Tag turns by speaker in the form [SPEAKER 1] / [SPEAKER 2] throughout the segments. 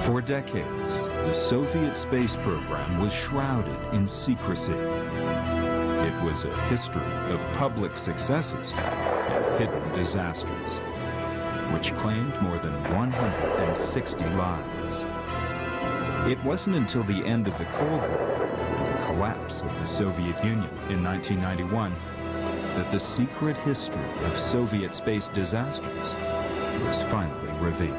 [SPEAKER 1] For decades, the Soviet space program was shrouded in secrecy. It was a history of public successes and hidden disasters, which claimed more than 160 lives. It wasn't until the end of the Cold War and the collapse of the Soviet Union in 1991 that the secret history of Soviet space disasters was finally revealed.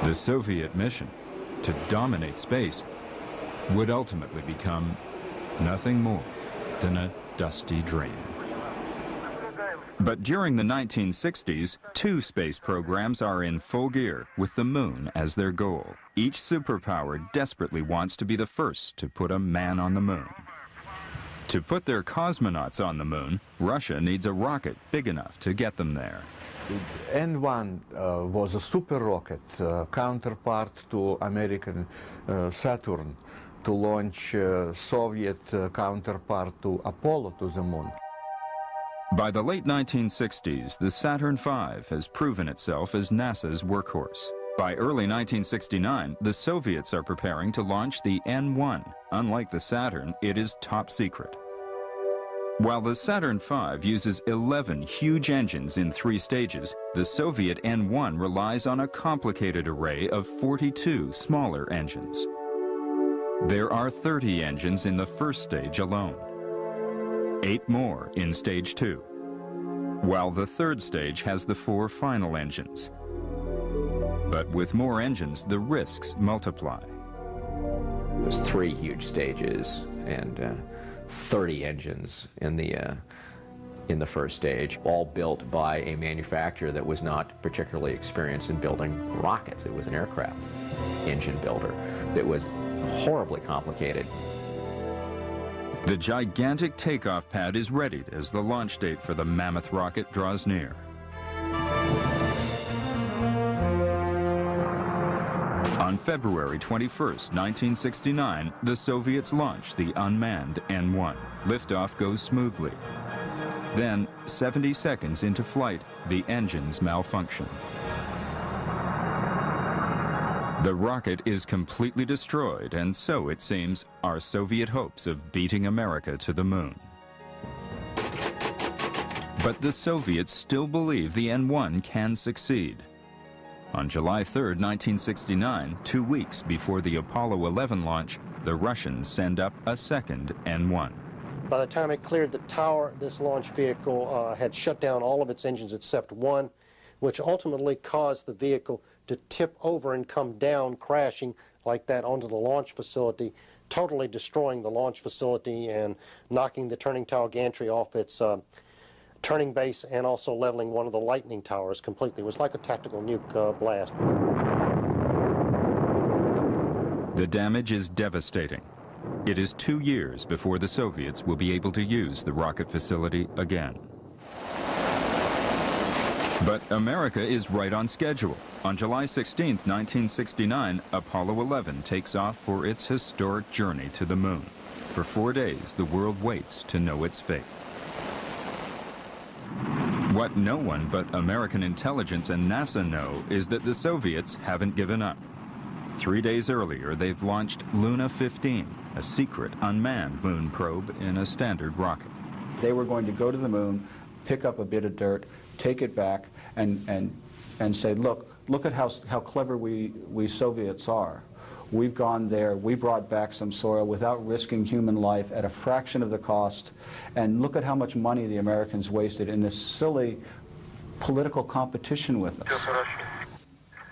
[SPEAKER 1] The Soviet mission to dominate space would ultimately become nothing more than a dusty dream. But during the 1960s, two space programs are in full gear with the moon as their goal. Each superpower desperately wants to be the first to put a man on the moon. To put their cosmonauts on the moon, Russia needs a rocket big enough to get them there.
[SPEAKER 2] The N-1 was a super rocket, counterpart to American Saturn, to launch Soviet counterpart to Apollo to the moon.
[SPEAKER 1] By the late 1960s, the Saturn V has proven itself as NASA's workhorse. By early 1969, the Soviets are preparing to launch the N-1. Unlike the Saturn, it is top secret. While the Saturn V uses 11 huge engines in 3 stages, the Soviet N-1 relies on a complicated array of 42 smaller engines. There are 30 engines in the first stage alone, 8 more in stage 2, while the third stage has the 4 final engines. But with more engines, the risks multiply.
[SPEAKER 3] There's 3 huge stages and 30 engines in the first stage, all built by a manufacturer that was not particularly experienced in building rockets. It was an aircraft engine builder. It was horribly complicated.
[SPEAKER 1] The gigantic takeoff pad is readied as the launch date for the Mammoth rocket draws near. On February 21st, 1969, the Soviets launch the unmanned N-1. Liftoff goes smoothly. Then, 70 seconds into flight, the engines malfunction. The rocket is completely destroyed, and so, it seems, are Soviet hopes of beating America to the moon. But the Soviets still believe the N-1 can succeed. On July 3, 1969, 2 weeks before the Apollo 11 launch, the Russians send up a second N-1.
[SPEAKER 4] By the time it cleared the tower, this launch vehicle had shut down all of its engines except one, which ultimately caused the vehicle to tip over and come down, crashing like that onto the launch facility, totally destroying the launch facility and knocking the turning tower gantry off its turning base, and also leveling one of the lightning towers completely. It was like a tactical nuke blast.
[SPEAKER 1] The damage is devastating. It is 2 years before the Soviets will be able to use the rocket facility again. But America is right on schedule. On July 16, 1969, Apollo 11 takes off for its historic journey to the moon. For 4 days, the world waits to know its fate. What no one but American intelligence and NASA know is that the Soviets haven't given up. 3 days earlier, they've launched Luna 15, a secret unmanned moon probe in a standard rocket.
[SPEAKER 5] They were going to go to the moon, pick up a bit of dirt, take it back, and say, look at how clever we Soviets are. We've gone there, we brought back some soil without risking human life at a fraction of the cost, and look at how much money the Americans wasted in this silly political competition with us.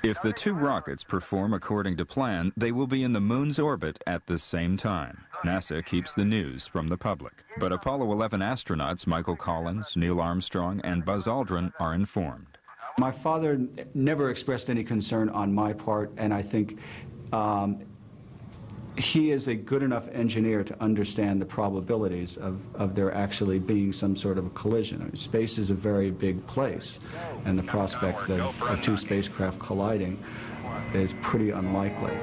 [SPEAKER 1] If the 2 rockets perform according to plan, they will be in the moon's orbit at the same time. NASA keeps the news from the public. But Apollo 11 astronauts Michael Collins, Neil Armstrong, and Buzz Aldrin are informed.
[SPEAKER 5] My father never expressed any concern on my part, and I think he is a good enough engineer to understand the probabilities of there actually being some sort of a collision. I mean, space is a very big place, and the prospect of 2 spacecraft colliding is pretty unlikely.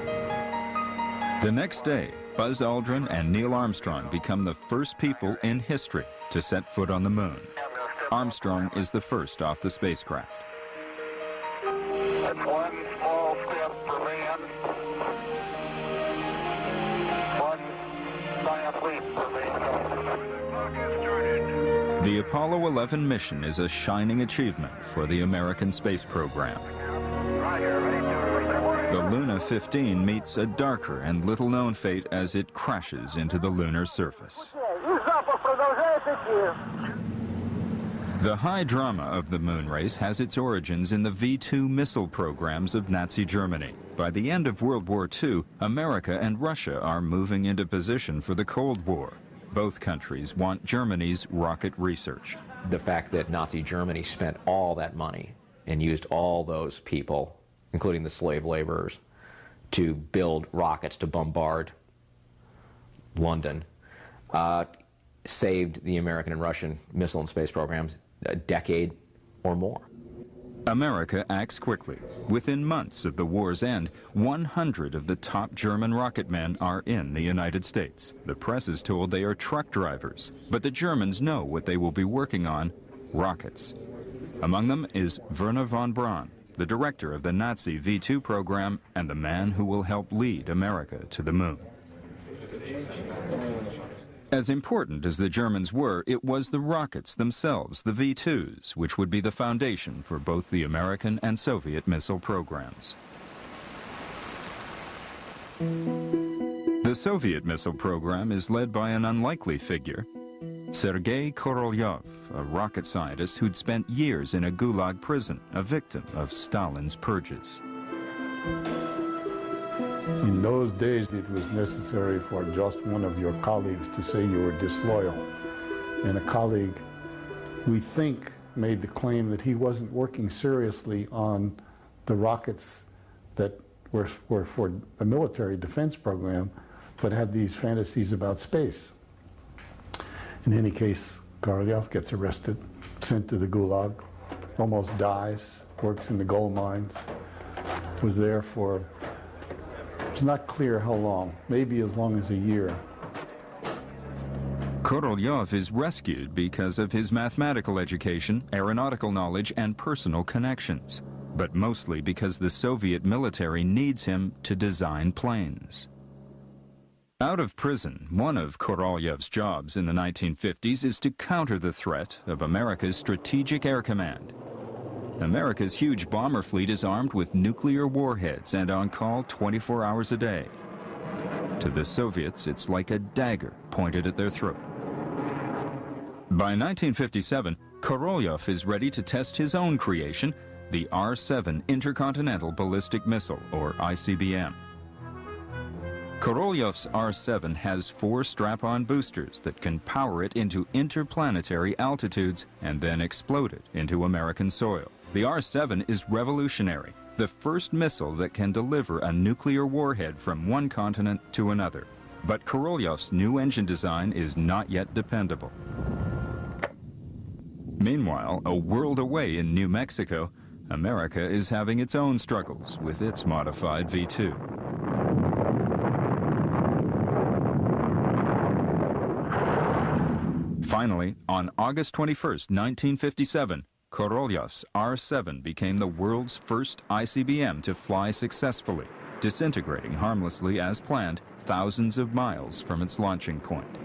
[SPEAKER 1] The next day, Buzz Aldrin and Neil Armstrong become the first people in history to set foot on the moon. Armstrong is the first off the spacecraft.
[SPEAKER 6] That's one small step for man, one giant leap for mankind.
[SPEAKER 1] The Apollo 11 mission is a shining achievement for the American space program. The Luna 15 meets a darker and little-known fate as it crashes into the lunar surface. The high drama of the moon race has its origins in the V-2 missile programs of Nazi Germany. By the end of World War II, America and Russia are moving into position for the Cold War. Both countries want Germany's rocket research.
[SPEAKER 3] The fact that Nazi Germany spent all that money and used all those people, including the slave laborers, to build rockets to bombard London, saved the American and Russian missile and space programs a decade or more.
[SPEAKER 1] America acts quickly. Within months of the war's end, 100 of the top German rocket men are in the United States. The press is told they are truck drivers, but the Germans know what they will be working on: rockets. Among them is Wernher von Braun, the director of the Nazi V-2 program and the man who will help lead America to the moon. As important as the Germans were, it was the rockets themselves, the V-2s, which would be the foundation for both the American and Soviet missile programs. The Soviet missile program is led by an unlikely figure, Sergei Korolyov, a rocket scientist who'd spent years in a Gulag prison, a victim of Stalin's purges.
[SPEAKER 7] In those days, it was necessary for just one of your colleagues to say you were disloyal. And a colleague, we think, made the claim that he wasn't working seriously on the rockets that were for the military defense program, but had these fantasies about space. In any case, Korolyov gets arrested, sent to the Gulag, almost dies, works in the gold mines, was there for, it's not clear how long, maybe as long as a year.
[SPEAKER 1] Korolyov is rescued because of his mathematical education, aeronautical knowledge, and personal connections, but mostly because the Soviet military needs him to design planes. Out of prison, one of Korolyov's jobs in the 1950s is to counter the threat of America's Strategic Air Command. America's huge bomber fleet is armed with nuclear warheads and on call 24 hours a day. To the Soviets, it's like a dagger pointed at their throat. By 1957, Korolyov is ready to test his own creation, the R-7 Intercontinental Ballistic Missile, or ICBM. Korolyov's R-7 has 4 strap-on boosters that can power it into interplanetary altitudes and then explode it into American soil. The R-7 is revolutionary, the first missile that can deliver a nuclear warhead from one continent to another. But Korolyov's new engine design is not yet dependable. Meanwhile, a world away in New Mexico, America is having its own struggles with its modified V-2. Finally, on August 21st, 1957, Korolyov's R-7 became the world's first ICBM to fly successfully, disintegrating harmlessly as planned thousands of miles from its launching point.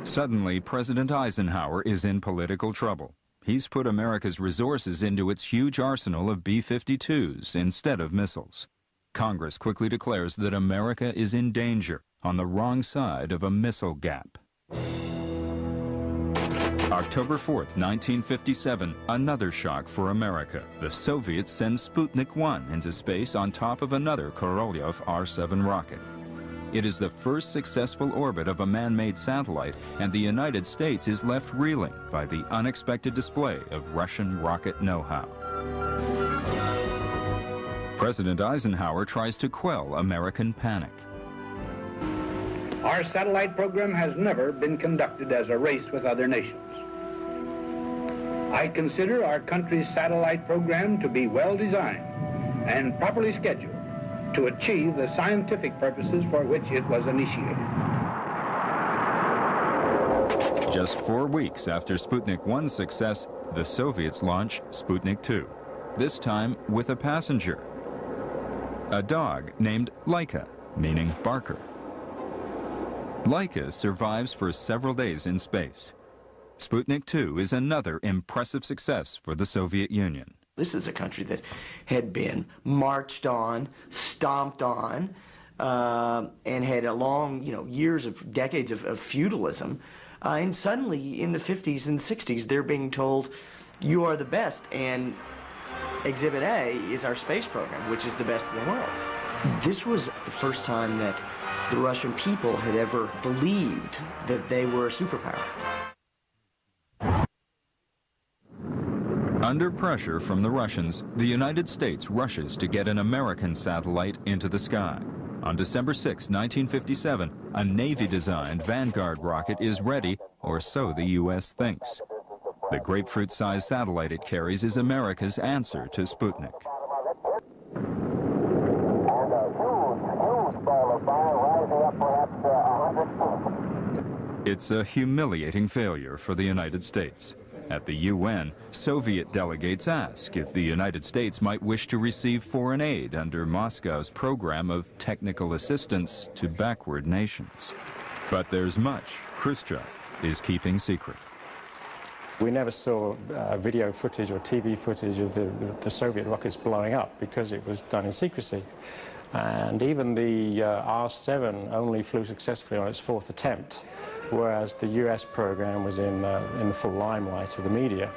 [SPEAKER 1] Suddenly, President Eisenhower is in political trouble. He's put America's resources into its huge arsenal of B-52s instead of missiles. Congress quickly declares that America is in danger, on the wrong side of a missile gap. October 4th, 1957, another shock for America. The Soviets send Sputnik 1 into space on top of another Korolyov R-7 rocket. It is the first successful orbit of a man-made satellite, and the United States is left reeling by the unexpected display of Russian rocket know-how. President Eisenhower tries to quell American panic.
[SPEAKER 8] Our satellite program has never been conducted as a race with other nations. I consider our country's satellite program to be well designed and properly scheduled to achieve the scientific purposes for which it was initiated.
[SPEAKER 1] Just 4 weeks after Sputnik 1's success, the Soviets launch Sputnik 2, this time with a passenger. a dog named Laika, meaning barker. Laika survives for several days in space. Sputnik 2 is another impressive success for the Soviet Union.
[SPEAKER 9] This is a country that had been marched on, stomped on, and had a long, decades of feudalism. And suddenly, in the 50s and 60s, they're being told, you are the best, and Exhibit A is our space program, which is the best in the world. This was the first time that the Russian people had ever believed that they were a superpower.
[SPEAKER 1] Under pressure from the Russians, the United States rushes to get an American satellite into the sky. On December 6, 1957, a Navy-designed Vanguard rocket is ready, or so the U.S. thinks. The grapefruit-sized satellite it carries is America's answer to Sputnik. It's a humiliating failure for the United States. At the UN, Soviet delegates ask if the United States might wish to receive foreign aid under Moscow's program of technical assistance to backward nations. But there's much Khrushchev is keeping secret.
[SPEAKER 10] We never saw video footage or TV footage of the Soviet rockets blowing up because it was done in secrecy. And even the R-7 only flew successfully on its 4th attempt, whereas the US program was in the full limelight of the media.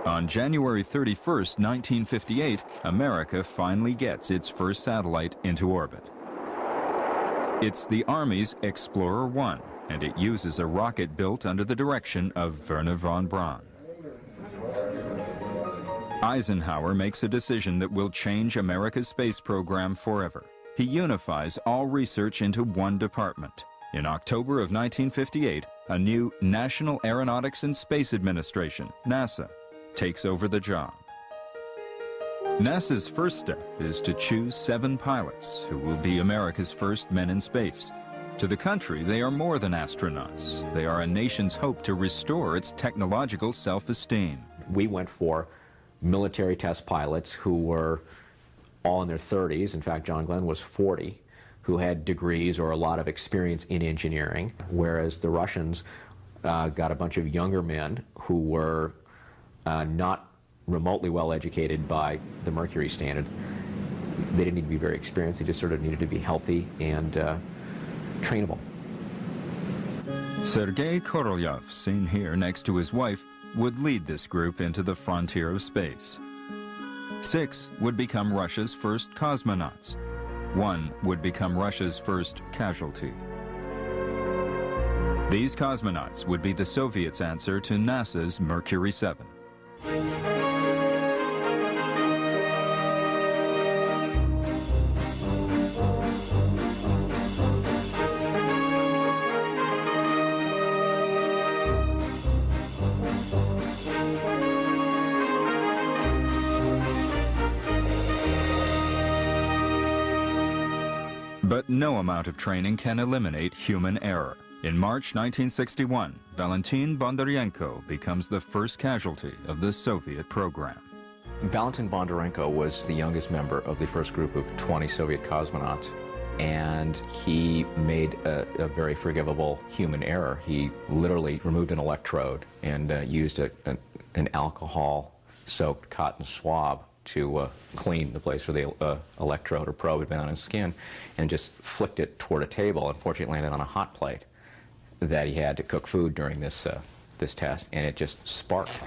[SPEAKER 1] On January 31st, 1958, America finally gets its first satellite into orbit. It's the Army's Explorer 1, and it uses a rocket built under the direction of Wernher von Braun. Eisenhower makes a decision that will change America's space program forever. He unifies all research into one department. In October of 1958, a new National Aeronautics and Space Administration, NASA, takes over the job. NASA's first step is to choose 7 pilots who will be America's first men in space. To the country, they are more than astronauts. They are a nation's hope to restore its technological self-esteem.
[SPEAKER 3] We went for military test pilots who were all in their 30s. In fact, John Glenn was 40, who had degrees or a lot of experience in engineering, whereas the Russians got a bunch of younger men who were not remotely well educated by the Mercury standards. They didn't need to be very experienced, they just sort of needed to be healthy and trainable.
[SPEAKER 1] Sergei Korolev, seen here next to his wife, would lead this group into the frontier of space. 6 would become Russia's first cosmonauts. 1 would become Russia's first casualty. These cosmonauts would be the Soviets' answer to NASA's Mercury 7. But no amount of training can eliminate human error. In March 1961, Valentin Bondarenko becomes the first casualty of the Soviet program.
[SPEAKER 3] Valentin Bondarenko was the youngest member of the first group of 20 Soviet cosmonauts, and he made a very forgivable human error. He literally removed an electrode and used an alcohol-soaked cotton swab to clean the place where the electrode or probe had been on his skin, and just flicked it toward a table. Unfortunately, it landed on a hot plate that he had to cook food during this test, and it just sparked.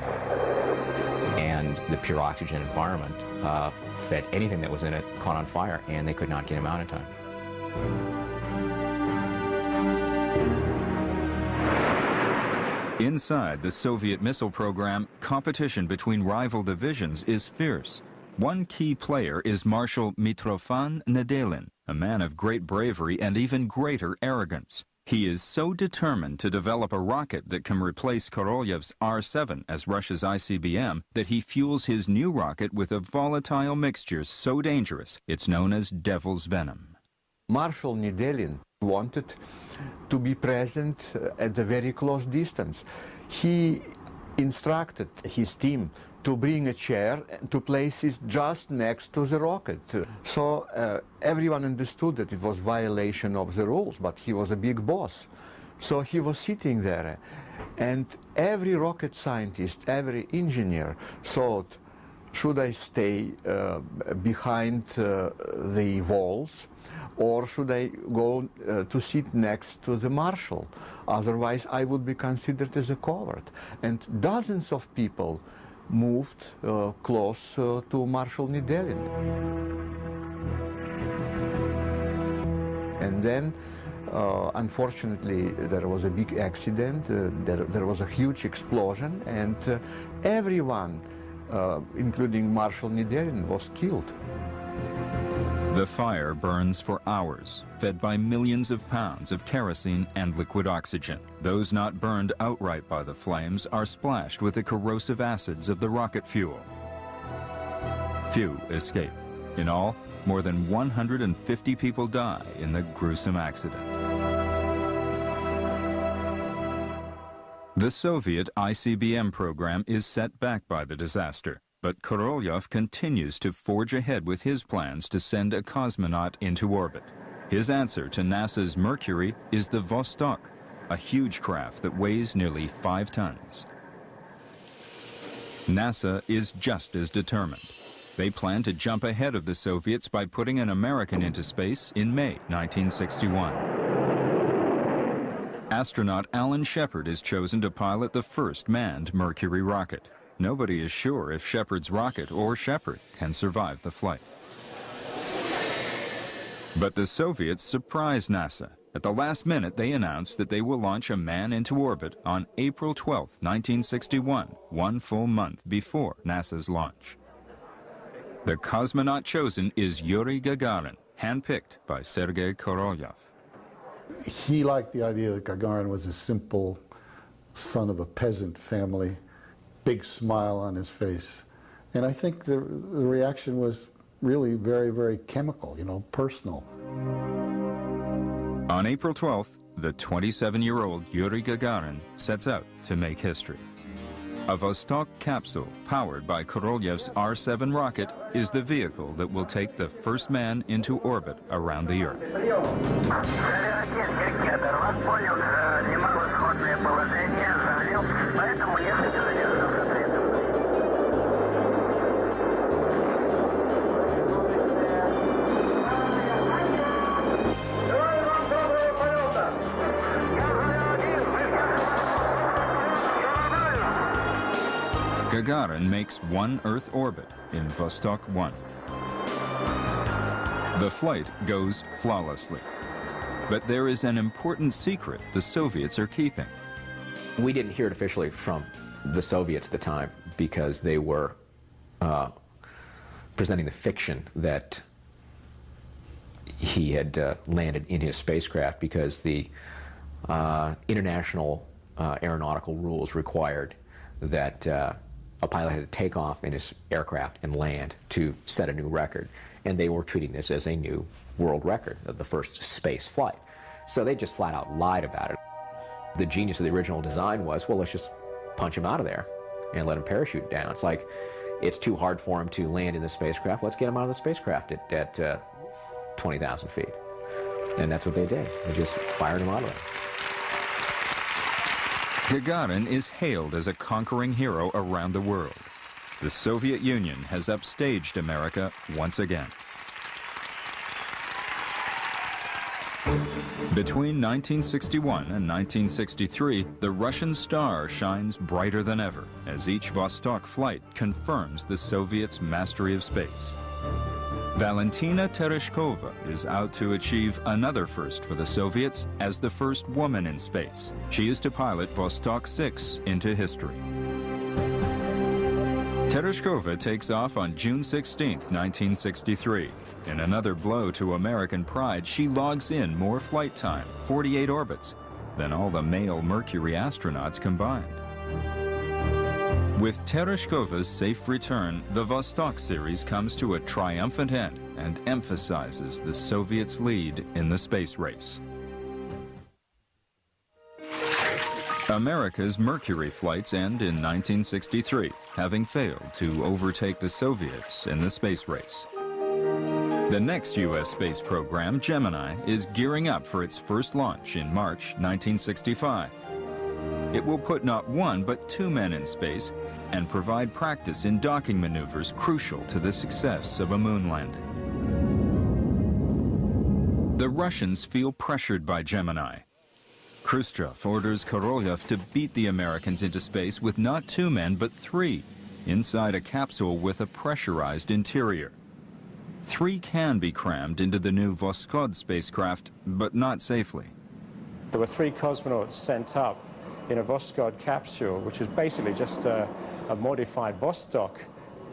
[SPEAKER 3] And the pure oxygen environment fed anything that was in it, caught on fire, and they could not get him out in time.
[SPEAKER 1] Inside the Soviet missile program, competition between rival divisions is fierce. One key player is Marshal Mitrofan Nedelin, a man of great bravery and even greater arrogance. He is so determined to develop a rocket that can replace Korolev's R-7 as Russia's ICBM that he fuels his new rocket with a volatile mixture so dangerous it's known as devil's venom.
[SPEAKER 2] Marshal Nedelin wanted to be present at a very close distance. He instructed his team to bring a chair and to place it just next to the rocket. So everyone understood that it was violation of the rules, but he was a big boss. So he was sitting there, and every rocket scientist, every engineer thought, should I stay behind the walls, or should I go to sit next to the marshal? Otherwise, I would be considered as a coward. And dozens of people moved close to Marshal Nedelin. And then, unfortunately, there was a big accident. There was a huge explosion, and everyone, including Marshal Nedelin, was killed.
[SPEAKER 1] The fire burns for hours, fed by millions of pounds of kerosene and liquid oxygen. Those not burned outright by the flames are splashed with the corrosive acids of the rocket fuel. Few escape. In all, more than 150 people die in the gruesome accident. The Soviet ICBM program is set back by the disaster. But Korolev continues to forge ahead with his plans to send a cosmonaut into orbit. His answer to NASA's Mercury is the Vostok, a huge craft that weighs nearly 5 tons. NASA is just as determined. They plan to jump ahead of the Soviets by putting an American into space in May 1961. Astronaut Alan Shepard is chosen to pilot the first manned Mercury rocket. Nobody is sure if Shepard's rocket or Shepard can survive the flight. But the Soviets surprised NASA. At the last minute, they announced that they will launch a man into orbit on April 12, 1961, 1 full month before NASA's launch. The cosmonaut chosen is Yuri Gagarin, handpicked by Sergei Korolev.
[SPEAKER 7] He liked the idea that Gagarin was a simple son of a peasant family, big smile on his face. And I think the reaction was really very, very chemical, you know, personal.
[SPEAKER 1] On April 12th, the 27-year-old Yuri Gagarin sets out to make history. A Vostok capsule powered by Korolev's R-7 rocket is the vehicle that will take the first man into orbit around the Earth. Gagarin makes one Earth orbit in Vostok 1. The flight goes flawlessly. But there is an important secret the Soviets are keeping.
[SPEAKER 3] We didn't hear it officially from the Soviets at the time because they were presenting the fiction that he had landed in his spacecraft, because the international aeronautical rules required that a pilot had to take off in his aircraft and land to set a new record. And they were treating this as a new world record of the first space flight. So they just flat out lied about it. The genius of the original design was, well, let's just punch him out of there and let him parachute down. It's like, it's too hard for him to land in the spacecraft. Let's get him out of the spacecraft at 20,000 feet. And that's what they did. They just fired him out of there.
[SPEAKER 1] Gagarin is hailed as a conquering hero around the world. The Soviet Union has upstaged America once again. Between 1961 and 1963, the Russian star shines brighter than ever as each Vostok flight confirms the Soviets' mastery of space. Valentina Tereshkova is out to achieve another first for the Soviets as the first woman in space. She is to pilot Vostok 6 into history. Tereshkova takes off on June 16, 1963. In another blow to American pride, she logs in more flight time, 48 orbits, than all the male Mercury astronauts combined. With Tereshkova's safe return, the Vostok series comes to a triumphant end and emphasizes the Soviets' lead in the space race. America's Mercury flights end in 1963, having failed to overtake the Soviets in the space race. The next U.S. space program, Gemini, is gearing up for its first launch in March 1965. It will put not one but two men in space and provide practice in docking maneuvers crucial to the success of a moon landing. The Russians feel pressured by Gemini. Khrushchev orders Korolev to beat the Americans into space with not two men but three, inside a capsule with a pressurized interior. Three can be crammed into the new Voskhod spacecraft, but not safely.
[SPEAKER 10] There were three cosmonauts sent up in a Voskhod capsule, which was basically just a modified Vostok.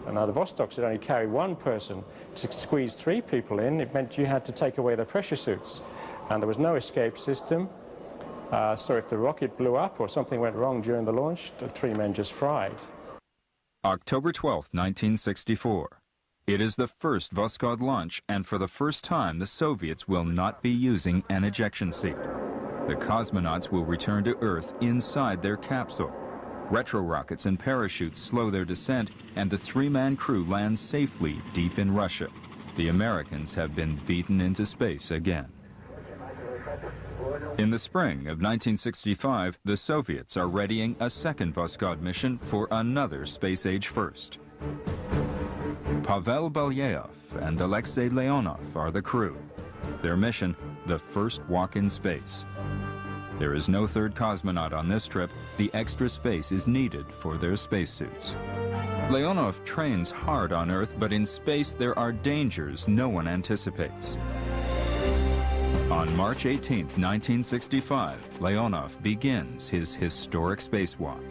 [SPEAKER 10] And now the Vostok should only carry one person. To squeeze three people in, it meant you had to take away their pressure suits. And there was no escape system. So if the rocket blew up or something went wrong during the launch, the three men just fried.
[SPEAKER 1] October 12, 1964. It is the first Voskhod launch, and for the first time, the Soviets will not be using an ejection seat. The cosmonauts will return to Earth inside their capsule. Retro-rockets and parachutes slow their descent, and the three-man crew lands safely deep in Russia. The Americans have been beaten into space again. In the spring of 1965, the Soviets are readying a second Voskhod mission for another space-age first. Pavel Belyaev and Alexei Leonov are the crew. Their mission, the first walk in space. There is no third cosmonaut on this trip. The extra space is needed for their spacesuits. Leonov trains hard on Earth, but in space there are dangers no one anticipates. On March 18, 1965, Leonov begins his historic spacewalk.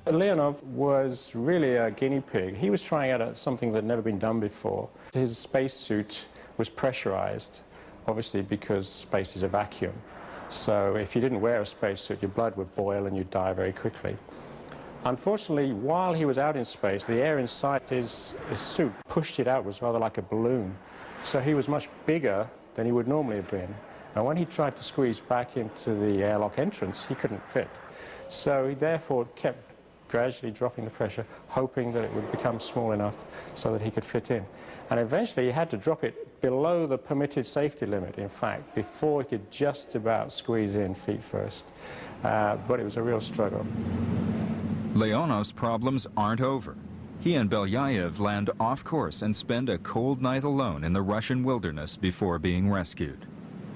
[SPEAKER 10] Leonov was really a guinea pig. He was trying out something that had never been done before. His spacesuit was pressurized, obviously because space is a vacuum. So if you didn't wear a spacesuit, your blood would boil and you'd die very quickly. Unfortunately, while he was out in space, the air inside his suit pushed it outwards rather like a balloon. So he was much bigger than he would normally have been. And when he tried to squeeze back into the airlock entrance, he couldn't fit. So he therefore kept gradually dropping the pressure, hoping that it would become small enough so that he could fit in. And eventually he had to drop it below the permitted safety limit, in fact, before he could just about squeeze in feet first. But it was a real struggle.
[SPEAKER 1] Leonov's problems aren't over. He and Belyaev land off course and spend a cold night alone in the Russian wilderness before being rescued.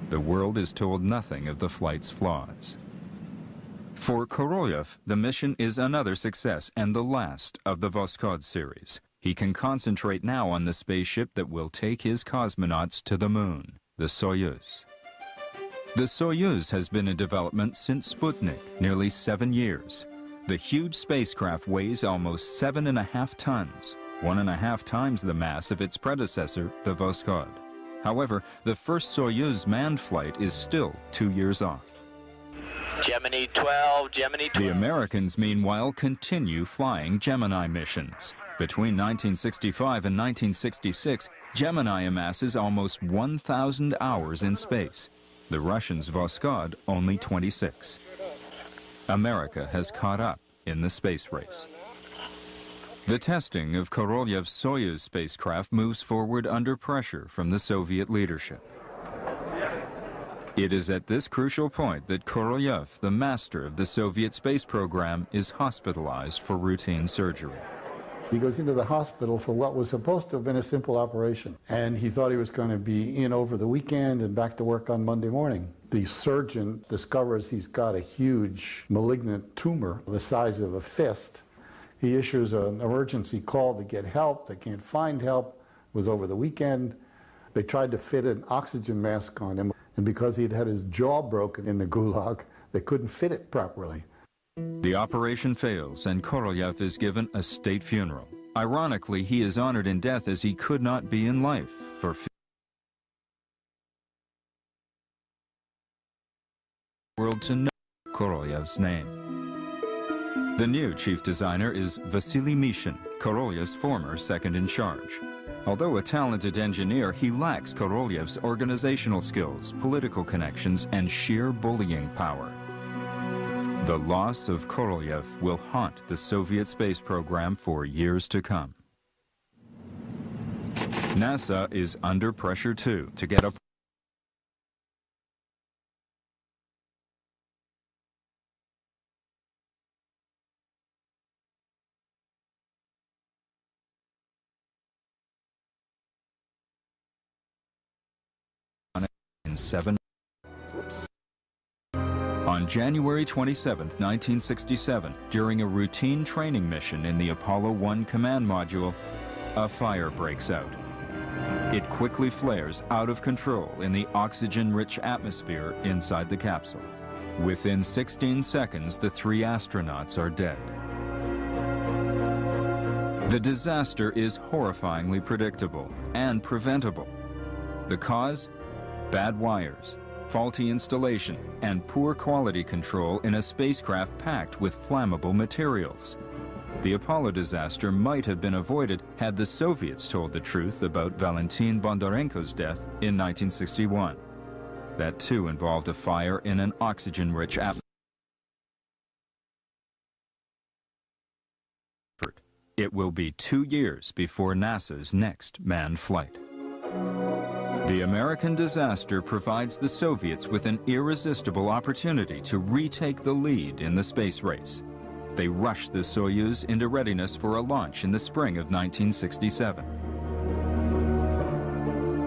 [SPEAKER 1] The world is told nothing of the flight's flaws. For Korolev, the mission is another success and the last of the Voskhod series. He can concentrate now on the spaceship that will take his cosmonauts to the moon, the Soyuz. The Soyuz has been in development since Sputnik, nearly 7 years. The huge spacecraft weighs almost 7.5 tons, 1.5 times the mass of its predecessor, the Voskhod. However, the first Soyuz manned flight is still 2 years off.
[SPEAKER 11] Gemini 12, Gemini 12.
[SPEAKER 1] The Americans, meanwhile, continue flying Gemini missions. Between 1965 and 1966, Gemini amasses almost 1,000 hours in space. The Russians' Voskhod only 26. America has caught up in the space race. The testing of Korolev's Soyuz spacecraft moves forward under pressure from the Soviet leadership. It is at this crucial point that Korolev, the master of the Soviet space program, is hospitalized for routine surgery.
[SPEAKER 7] He goes into the hospital for what was supposed to have been a simple operation, and he thought he was going to be in over the weekend and back to work on Monday morning. The surgeon discovers he's got a huge malignant tumor the size of a fist. He issues an emergency call to get help. They can't find help. It was over the weekend. They tried to fit an oxygen mask on him, and because he'd had his jaw broken in the Gulag, they couldn't fit it properly.
[SPEAKER 1] The operation fails, and Korolev is given a state funeral. Ironically, he is honored in death as he could not be in life for the world to know Korolev's name. The new chief designer is Vasily Mishin, Korolev's former second in charge. Although a talented engineer, he lacks Korolev's organizational skills, political connections, and sheer bullying power. The loss of Korolev will haunt the Soviet space program for years to come. NASA is under pressure too to get a in 7. On January 27, 1967, during a routine training mission in the Apollo 1 command module, a fire breaks out. It quickly flares out of control in the oxygen-rich atmosphere inside the capsule. Within 16 seconds, the 3 astronauts are dead. The disaster is horrifyingly predictable and preventable. The cause? Bad wires, faulty installation, and poor quality control in a spacecraft packed with flammable materials. The Apollo disaster might have been avoided had the Soviets told the truth about Valentin Bondarenko's death in 1961. That too involved a fire in an oxygen-rich atmosphere. It will be 2 years before NASA's next manned flight. The American disaster provides the Soviets with an irresistible opportunity to retake the lead in the space race. They rushed the Soyuz into readiness for a launch in the spring of 1967.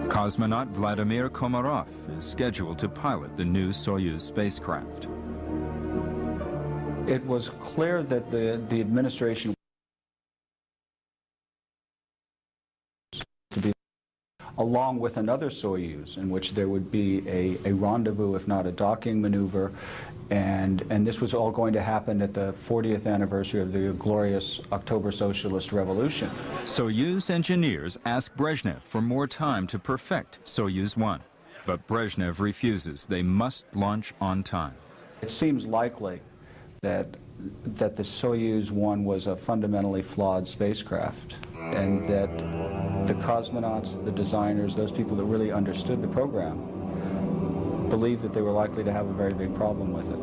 [SPEAKER 1] Cosmonaut Vladimir Komarov is scheduled to pilot the new Soyuz spacecraft.
[SPEAKER 5] It was clear that the administration to be along with another Soyuz, in which there would be a rendezvous, if not a docking maneuver, and this was all going to happen at the 40th anniversary of the glorious October Socialist Revolution.
[SPEAKER 1] Soyuz engineers ask Brezhnev for more time to perfect Soyuz 1, but Brezhnev refuses. They must launch on time.
[SPEAKER 5] It seems likely that the Soyuz 1 was a fundamentally flawed spacecraft, and that the cosmonauts, the designers, those people that really understood the program, believed that they were likely to have a very big problem with it.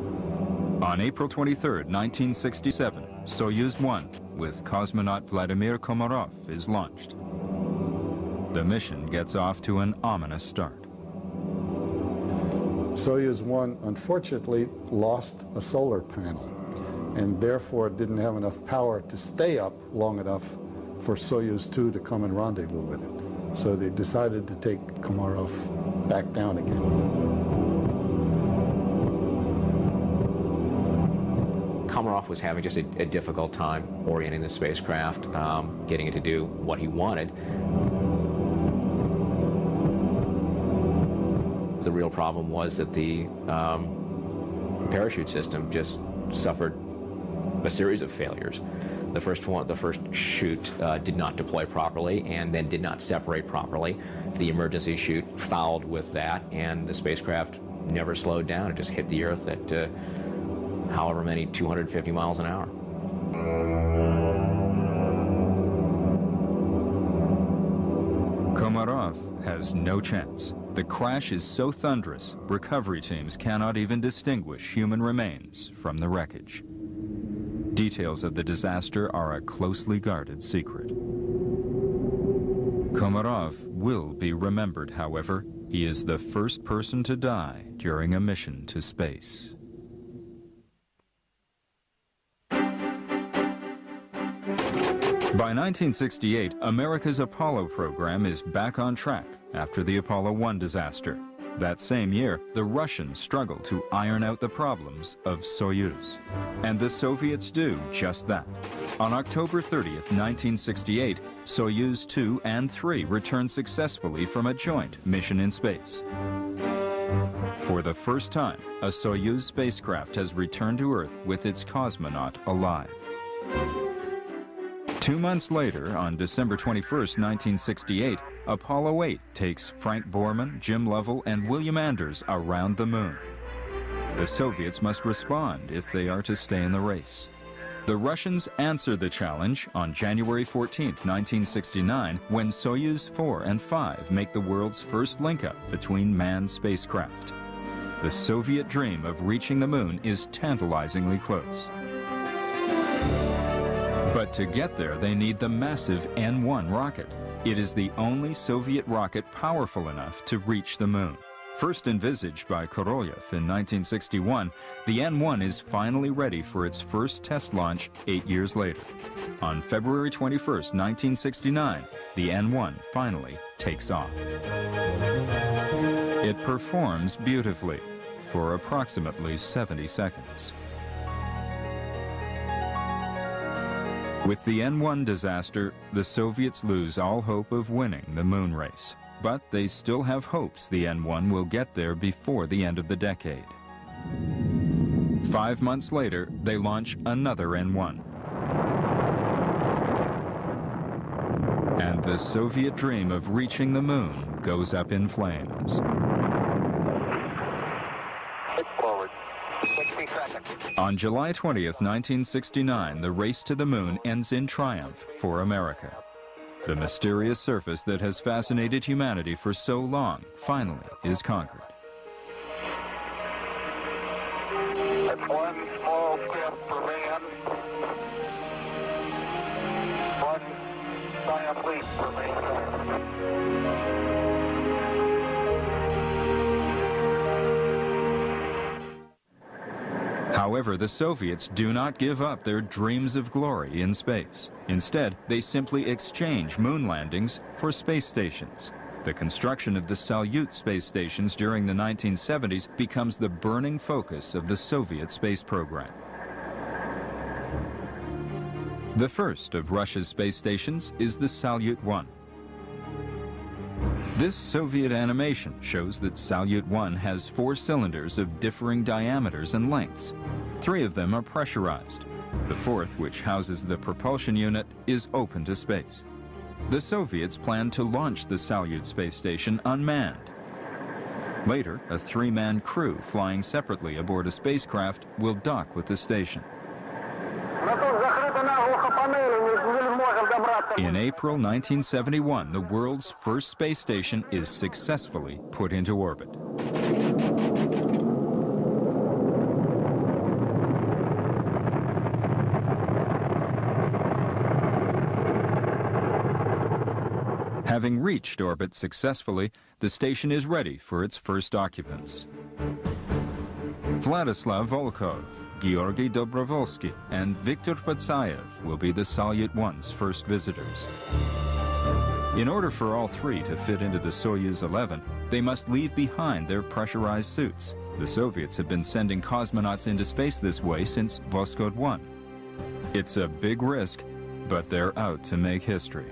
[SPEAKER 1] On April 23, 1967, Soyuz 1, with cosmonaut Vladimir Komarov, is launched. The mission gets off to an ominous start.
[SPEAKER 7] Soyuz 1 unfortunately lost a solar panel and therefore didn't have enough power to stay up long enough for Soyuz 2 to come and rendezvous with it. So they decided to take Komarov back down again.
[SPEAKER 3] Komarov was having just a difficult time orienting the spacecraft, getting it to do what he wanted. The real problem was that the parachute system just suffered a series of failures. The first chute did not deploy properly and then did not separate properly. The emergency chute fouled with that, and the spacecraft never slowed down. It just hit the Earth at however many 250 miles an hour.
[SPEAKER 1] Komarov has no chance. The crash is so thunderous, recovery teams cannot even distinguish human remains from the wreckage. Details of the disaster are a closely guarded secret. Komarov will be remembered, however. He is the first person to die during a mission to space. By 1968, America's Apollo program is back on track after the Apollo 1 disaster. That same year, the Russians struggle to iron out the problems of Soyuz. And the Soviets do just that. On October 30th, 1968, Soyuz 2 and 3 return successfully from a joint mission in space. For the first time, a Soyuz spacecraft has returned to Earth with its cosmonaut alive. 2 months later, on December 21st, 1968, Apollo 8 takes Frank Borman, Jim Lovell, and William Anders around the moon. The Soviets must respond if they are to stay in the race. The Russians answer the challenge on January 14th, 1969, when Soyuz 4 and 5 make the world's first link-up between manned spacecraft. The Soviet dream of reaching the moon is tantalizingly close. But to get there, they need the massive N-1 rocket. It is the only Soviet rocket powerful enough to reach the moon. First envisaged by Korolev in 1961, the N-1 is finally ready for its first test launch 8 years later. On February 21st, 1969, the N-1 finally takes off. It performs beautifully for approximately 70 seconds. With the N-1 disaster, the Soviets lose all hope of winning the moon race. But they still have hopes the N-1 will get there before the end of the decade. 5 months later, they launch another N-1. And the Soviet dream of reaching the moon goes up in flames.
[SPEAKER 6] Forward. 60 seconds.
[SPEAKER 1] On July 20th, 1969, the race to the moon ends in triumph for America. The mysterious surface that has fascinated humanity for so long finally is conquered.
[SPEAKER 6] That's one small step for man, one giant leap for mankind.
[SPEAKER 1] However, the Soviets do not give up their dreams of glory in space. Instead, they simply exchange moon landings for space stations. The construction of the Salyut space stations during the 1970s becomes the burning focus of the Soviet space program. The first of Russia's space stations is the Salyut-1. This Soviet animation shows that Salyut-1 has 4 cylinders of differing diameters and lengths. 3 of them are pressurized. The 4th, which houses the propulsion unit, is open to space. The Soviets plan to launch the Salyut space station unmanned. Later, a 3-man crew flying separately aboard a spacecraft will dock with the station. In April 1971, the world's first space station is successfully put into orbit. Having reached orbit successfully, the station is ready for its first occupants. Vladislav Volkov, Georgy Dobrovolsky, and Viktor Patsayev will be the Salyut-1's first visitors. In order for all 3 to fit into the Soyuz 11, they must leave behind their pressurized suits. The Soviets have been sending cosmonauts into space this way since Voskhod 1. It's a big risk, but they're out to make history.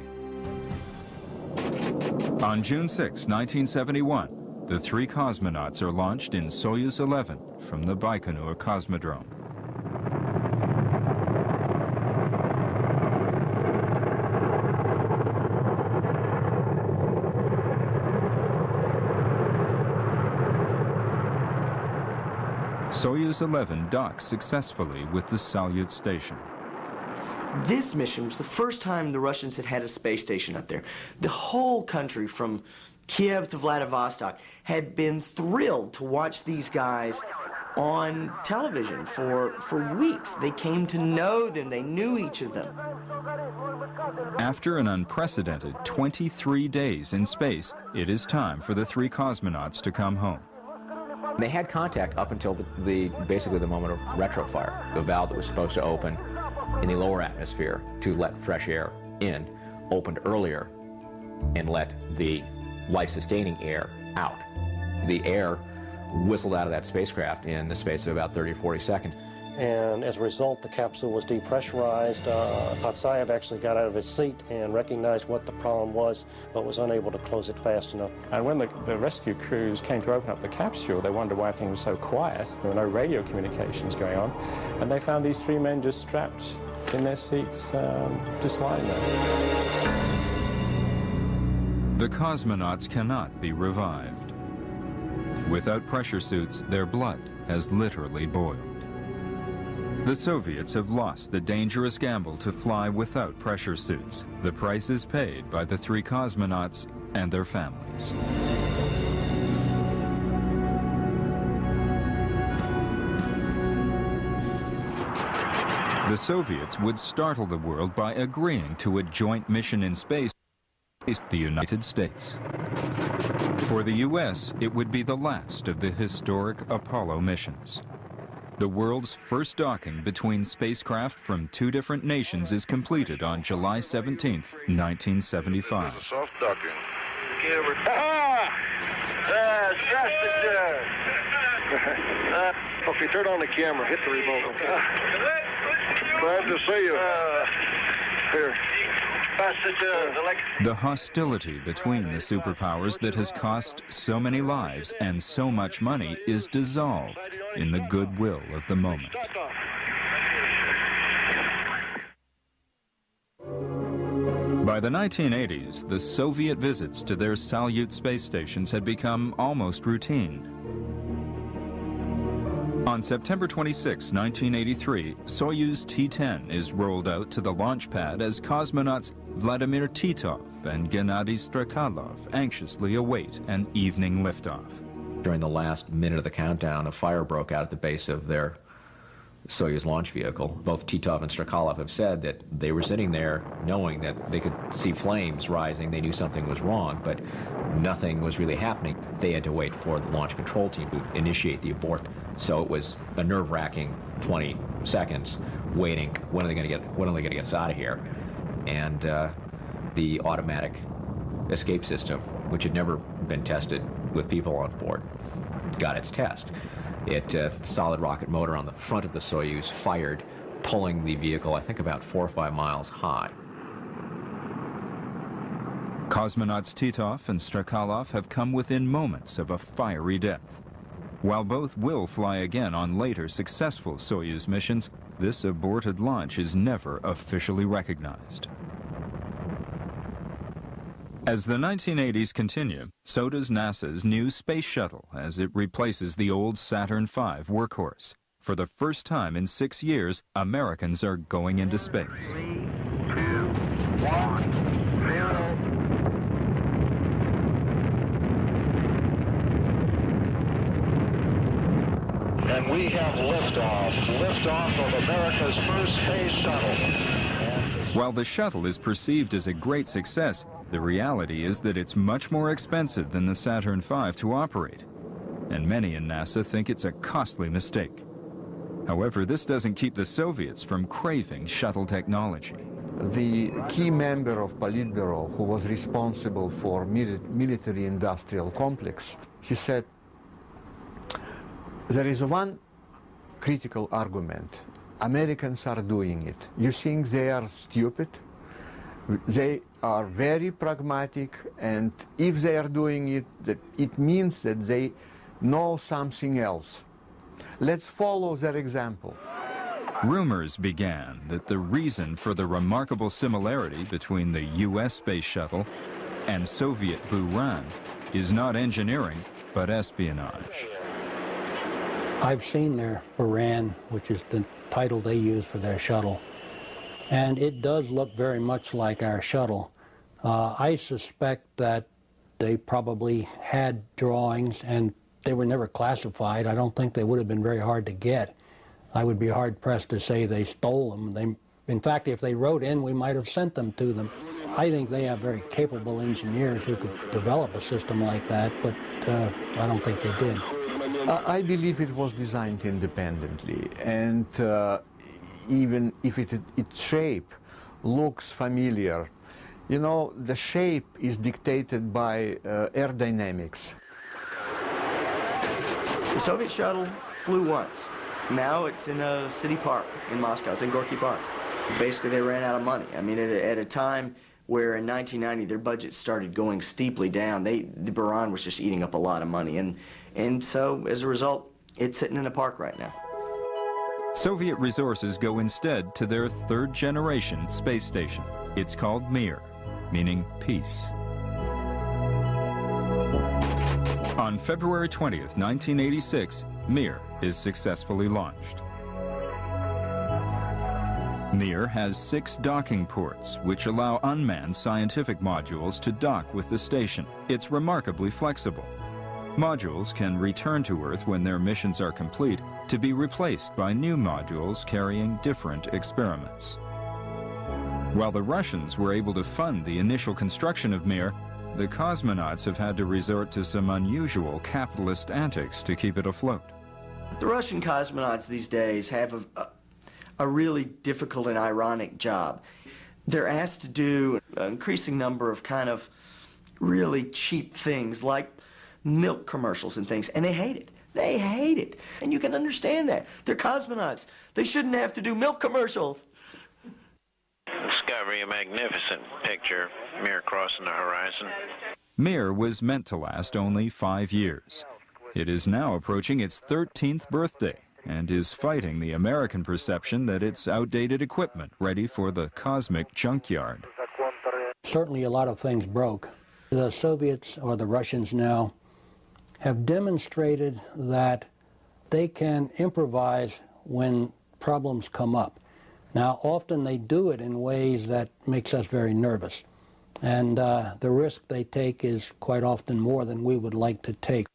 [SPEAKER 1] On June 6, 1971, the 3 cosmonauts are launched in Soyuz 11 from the Baikonur Cosmodrome. Soyuz 11 docks successfully with the Salyut station.
[SPEAKER 9] This mission was the first time the Russians had had a space station up there. The whole country, from Kiev to Vladivostok, had been thrilled to watch these guys on television for weeks. They came to know them. They knew each of them.
[SPEAKER 1] After an unprecedented 23 days in space, it is time for the 3 cosmonauts to come home.
[SPEAKER 3] They had contact up until basically the moment of retrofire. The valve that was supposed to open in the lower atmosphere to let fresh air in opened earlier and let the life-sustaining air out. The air whistled out of that spacecraft in the space of about 30 or 40 seconds.
[SPEAKER 4] And as a result, the capsule was depressurized. Patsayev actually got out of his seat and recognized what the problem was, but was unable to close it fast enough.
[SPEAKER 10] And when the rescue crews came to open up the capsule, they wondered why everything was so quiet. There were no radio communications going on. And they found these 3 men just strapped in their seats, just lying there.
[SPEAKER 1] The cosmonauts cannot be revived. Without pressure suits, their blood has literally boiled. The Soviets have lost the dangerous gamble to fly without pressure suits. The price is paid by the 3 cosmonauts and their families. The Soviets would startle the world by agreeing to a joint mission in space with the United States. For the U.S., it would be the last of the historic Apollo missions. The world's first docking between spacecraft from two different nations is completed on July 17, 1975.
[SPEAKER 6] Soft docking. Okay, turn on the camera. Hit the remote. Glad to see you. Here.
[SPEAKER 1] The hostility between the superpowers that has cost so many lives and so much money is dissolved in the goodwill of the moment. By the 1980s, the Soviet visits to their Salyut space stations had become almost routine. On September 26, 1983, Soyuz T-10 is rolled out to the launch pad as cosmonauts Vladimir Titov and Gennady Strakhalov anxiously await an evening liftoff.
[SPEAKER 3] During the last minute of the countdown, a fire broke out at the base of their Soyuz launch vehicle. Both Titov and Strakhalov have said that they were sitting there knowing that they could see flames rising. They knew something was wrong, but nothing was really happening. They had to wait for the launch control team to initiate the abort. So it was a nerve-wracking 20 seconds waiting. When are they going to get us out of here? And the automatic escape system, which had never been tested with people on board, got its test. Solid rocket motor on the front of the Soyuz fired, pulling the vehicle, I think, about 4 or 5 miles high.
[SPEAKER 1] Cosmonauts Titov and Strakhalov have come within moments of a fiery death. While both will fly again on later successful Soyuz missions, this aborted launch is never officially recognized. As the 1980s continue, so does NASA's new space shuttle as it replaces the old Saturn V workhorse. For the first time in 6 years, Americans are going into space.
[SPEAKER 6] 3, 2, 1, 0. And we have liftoff of America's first space shuttle.
[SPEAKER 1] While the shuttle is perceived as a great success, the reality is that it's much more expensive than the Saturn V to operate. And many in NASA think it's a costly mistake. However, this doesn't keep the Soviets from craving shuttle technology.
[SPEAKER 2] The key member of Politburo, who was responsible for military-industrial complex, he said, there is one critical argument. Americans are doing it. You think they are stupid? They are very pragmatic, and if they are doing it, it means that they know something else. Let's follow their example.
[SPEAKER 1] Rumors began that the reason for the remarkable similarity between the U.S. space shuttle and Soviet Buran is not engineering, but espionage.
[SPEAKER 12] I've seen their Buran, which is the title they use for their shuttle, and it does look very much like our shuttle. I suspect that they probably had drawings and they were never classified. I don't think they would have been very hard to get. I would be hard-pressed to say they stole them. In fact, if they wrote in, we might have sent them to them. I think they have very capable engineers who could develop a system like that, but I don't think they did.
[SPEAKER 2] I believe it was designed independently, and even if its shape looks familiar, you know, the shape is dictated by aerodynamics.
[SPEAKER 9] The Soviet shuttle flew once. Now it's in a city park in Moscow. It's in Gorky Park. Basically, they ran out of money. I mean, at a time where in 1990 their budget started going steeply down, the Buran was just eating up a lot of money. And so, as a result, it's sitting in a park right now.
[SPEAKER 1] Soviet resources go instead to their third-generation space station. It's called Mir, meaning peace. On February 20th, 1986, Mir is successfully launched. Mir has 6 docking ports, which allow unmanned scientific modules to dock with the station. It's remarkably flexible. Modules can return to Earth when their missions are complete to be replaced by new modules carrying different experiments. While the Russians were able to fund the initial construction of Mir, the cosmonauts have had to resort to some unusual capitalist antics to keep it afloat.
[SPEAKER 9] The Russian cosmonauts these days have a really difficult and ironic job. They're asked to do an increasing number of kind of really cheap things like milk commercials and things, and they hate it. They hate it. And you can understand that. They're cosmonauts. They shouldn't have to do milk commercials.
[SPEAKER 11] Discovery, a magnificent picture, Mir crossing the horizon.
[SPEAKER 1] Mir was meant to last only 5 years. It is now approaching its 13th birthday and is fighting the American perception that it's outdated equipment ready for the cosmic junkyard.
[SPEAKER 12] Certainly a lot of things broke. The Soviets, or the Russians now, have demonstrated that they can improvise when problems come up. Now, often they do it in ways that makes us very nervous. And the risk they take is quite often more than we would like to take.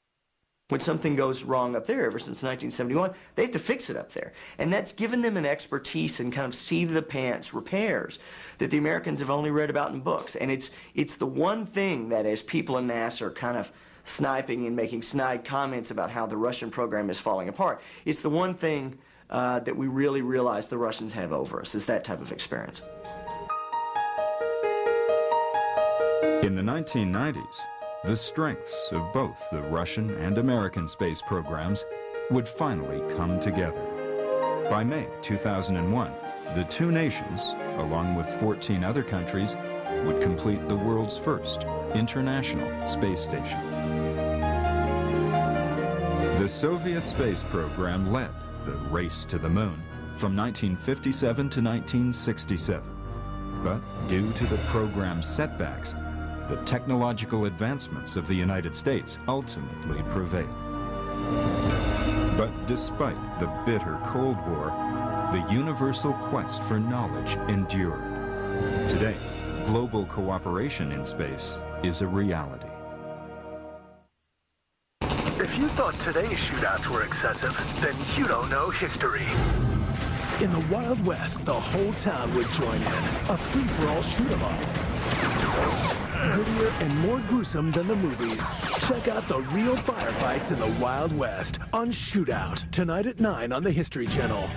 [SPEAKER 9] When something goes wrong up there, ever since 1971, they have to fix it up there. And that's given them an expertise in kind of seat-of-the-pants repairs that the Americans have only read about in books. And it's the one thing that, as people in NASA are kind of sniping and making snide comments about how the Russian program is falling apart, it's the one thing that we really realize the Russians have over us, is that type of experience.
[SPEAKER 1] In the 1990s, the strengths of both the Russian and American space programs would finally come together. By May 2001, the two nations, along with 14 other countries, would complete the world's first international space station. The Soviet space program led the race to the moon from 1957 to 1967. But due to the program's setbacks, the technological advancements of the United States ultimately prevailed. But despite the bitter Cold War, the universal quest for knowledge endured. Today, global cooperation in space is a reality.
[SPEAKER 13] If you thought today's shootouts were excessive, then you don't know history. In the Wild West, the whole town would join in. A free-for-all shoot-'em-up. Grittier and more gruesome than the movies. Check out the real firefights in the Wild West on Shootout, tonight at 9 on the History Channel.